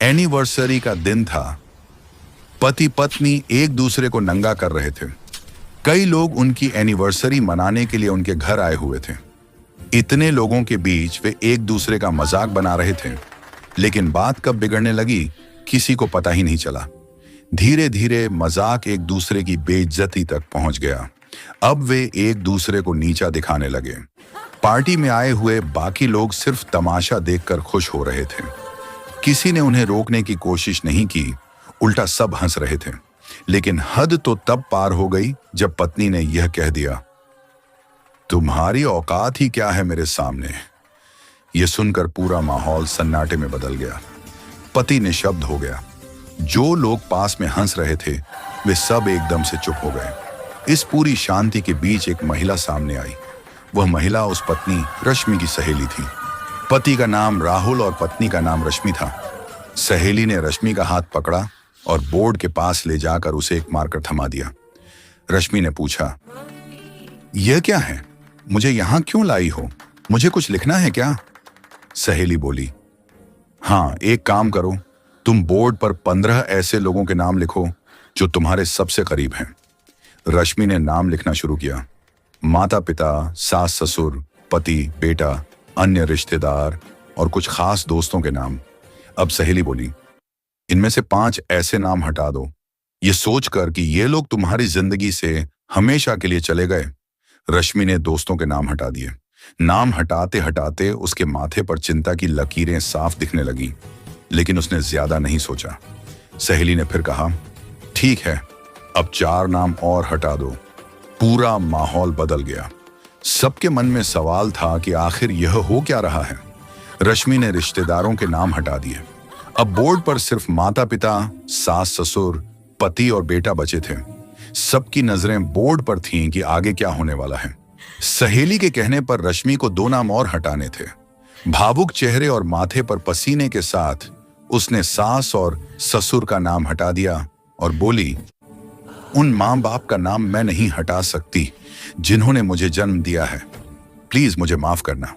Anniversary का दिन था। पति पत्नी एक दूसरे को नंगा कर रहे थे। कई लोग उनकी एनिवर्सरी मनाने के लिए उनके घर आए हुए थे। इतने लोगों के बीच वे एक दूसरे का मजाक बना रहे थे, लेकिन बात कब बिगड़ने लगी किसी को पता ही नहीं चला। धीरे धीरे मजाक एक दूसरे की बेइज्जती तक पहुंच गया। अब वे एक दूसरे को नीचा दिखाने लगे। पार्टी में आए हुए बाकी लोग सिर्फ तमाशा देखकर खुश हो रहे थे। किसी ने उन्हें रोकने की कोशिश नहीं की, उल्टा सब हंस रहे थे। लेकिन हद तो तब पार हो गई जब पत्नी ने यह कह दिया, तुम्हारी औकात ही क्या है मेरे सामने। यह सुनकर पूरा माहौल सन्नाटे में बदल गया। पति निशब्द हो गया। जो लोग पास में हंस रहे थे वे सब एकदम से चुप हो गए। इस पूरी शांति के बीच एक महिला सामने आई। वह महिला उस पत्नी रश्मि की सहेली थी। पति का नाम राहुल और पत्नी का नाम रश्मि था। सहेली ने रश्मि का हाथ पकड़ा और बोर्ड के पास ले जाकर उसे एक मार्कर थमा दिया। रश्मि ने पूछा, यह क्या है? मुझे यहां क्यों लाई हो? मुझे कुछ लिखना है क्या? सहेली बोली, हाँ, एक काम करो, तुम बोर्ड पर 15 ऐसे लोगों के नाम लिखो जो तुम्हारे सबसे करीब हैं। रश्मि ने नाम लिखना शुरू किया। माता पिता, सास ससुर, पति, बेटा, अन्य रिश्तेदार और कुछ खास दोस्तों के नाम। अब सहेली बोली, इनमें से 5 ऐसे नाम हटा दो, ये सोचकर कि ये लोग तुम्हारी जिंदगी से हमेशा के लिए चले गए। रश्मि ने दोस्तों के नाम हटा दिए। नाम हटाते हटाते उसके माथे पर चिंता की लकीरें साफ दिखने लगी, लेकिन उसने ज्यादा नहीं सोचा। सहेली ने फिर कहा, ठीक है, अब 4 नाम और हटा दो। पूरा माहौल बदल गया। सबके मन में सवाल था कि आखिर यह हो क्या रहा है। रश्मि ने रिश्तेदारों के नाम हटा दिए। अब बोर्ड पर सिर्फ माता पिता, सास ससुर, पति और बेटा बचे थे। सबकी नजरें बोर्ड पर थीं कि आगे क्या होने वाला है। सहेली के कहने पर रश्मि को 2 नाम और हटाने थे। भावुक चेहरे और माथे पर पसीने के साथ उसने सास और ससुर का नाम हटा दिया और बोली, उन मां बाप का नाम मैं नहीं हटा सकती जिन्होंने मुझे जन्म दिया है। प्लीज मुझे माफ करना।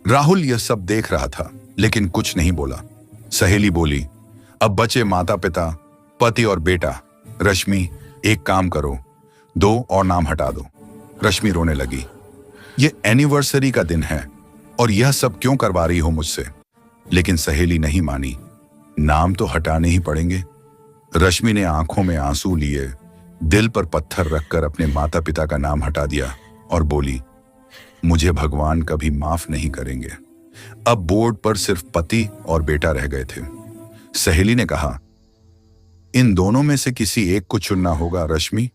राहुल यह सब देख रहा था, लेकिन कुछ नहीं बोला। सहेली बोली, अब बचे माता पिता, पति और बेटा। रश्मि, एक काम करो, 2 और नाम हटा दो। रश्मि रोने लगी। यह एनिवर्सरी का दिन है और यह सब क्यों करवा रही हो मुझसे? लेकिन सहेली नहीं मानी। नाम तो हटाने ही पड़ेंगे। रश्मि ने आंखों में आंसू लिए, दिल पर पत्थर रखकर अपने माता पिता का नाम हटा दिया और बोली, मुझे भगवान कभी माफ नहीं करेंगे। अब बोर्ड पर सिर्फ पति और बेटा रह गए थे। सहेली ने कहा, इन दोनों में से किसी एक को चुनना होगा रश्मि।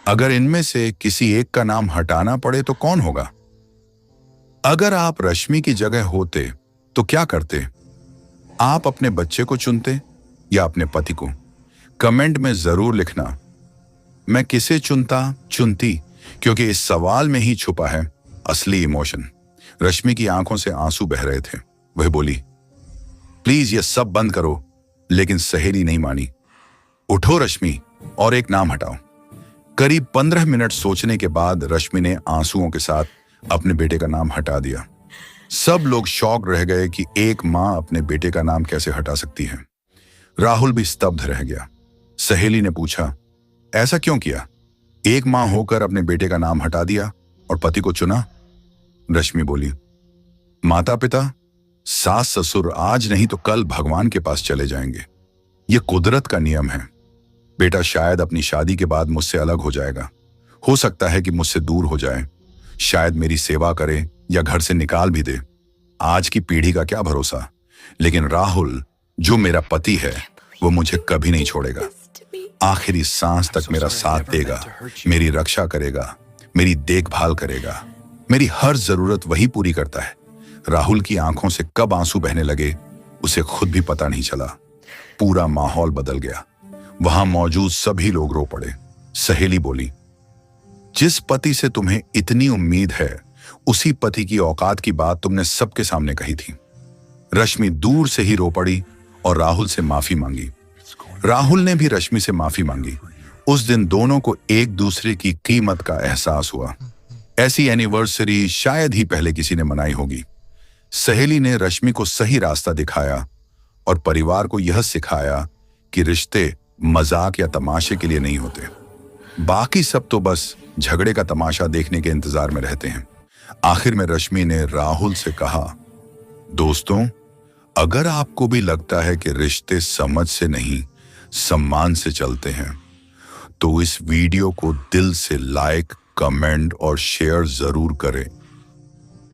अगर इनमें से किसी एक का नाम हटाना पड़े तो कौन होगा? अगर आप रश्मि की जगह होते तो क्या करते? आप अपने बच्चे को चुनते या अपने पति को? कमेंट में जरूर लिखना। मैं किसे चुनती, क्योंकि इस सवाल में ही छुपा है असली इमोशन। रश्मि की आंखों से आंसू बह रहे थे। वह बोली, प्लीज ये सब बंद करो। लेकिन सहेली नहीं मानी। उठो रश्मि और एक नाम हटाओ। करीब 15 मिनट सोचने के बाद रश्मि ने आंसुओं के साथ अपने बेटे का नाम हटा दिया। सब लोग शॉक रह गए कि एक मां अपने बेटे का नाम कैसे हटा सकती है। राहुल भी स्तब्ध रह गया। सहेली ने पूछा, ऐसा क्यों किया? एक मां होकर अपने बेटे का नाम हटा दिया और पति को चुना? रश्मि बोली, माता पिता, सास ससुर आज नहीं तो कल भगवान के पास चले जाएंगे। यह कुदरत का नियम है। बेटा शायद अपनी शादी के बाद मुझसे अलग हो जाएगा। हो सकता है कि मुझसे दूर हो जाए, शायद मेरी सेवा करे या घर से निकाल भी दे। आज की पीढ़ी का क्या भरोसा। लेकिन राहुल, जो मेरा पति है, वो मुझे कभी नहीं छोड़ेगा। आखिरी सांस तक मेरा साथ देगा, मेरी रक्षा करेगा, मेरी देखभाल करेगा। मेरी हर जरूरत वही पूरी करता है। राहुल की आंखों से कब आंसू बहने लगे उसे खुद भी पता नहीं चला। पूरा माहौल बदल गया। वहां मौजूद सभी लोग रो पड़े। सहेली बोली, जिस पति से तुम्हें इतनी उम्मीद है, उसी पति की औकात की बात तुमने सबके सामने कही थी। रश्मि दूर से ही रो पड़ी और राहुल से माफी मांगी। राहुल ने भी रश्मि से माफी मांगी। उस दिन दोनों को एक दूसरे की कीमत का एहसास हुआ। ऐसी एनिवर्सरी शायद ही पहले किसी ने मनाई होगी। सहेली ने रश्मि को सही रास्ता दिखाया और परिवार को यह सिखाया कि रिश्ते मजाक या तमाशे के लिए नहीं होते। बाकी सब तो बस झगड़े का तमाशा देखने के इंतजार में रहते हैं। आखिर में रश्मि ने राहुल से कहा, दोस्तों, अगर आपको भी लगता है कि रिश्ते समझ से नहीं सम्मान से चलते हैं, तो इस वीडियो को दिल से लाइक, कमेंट और शेयर जरूर करें।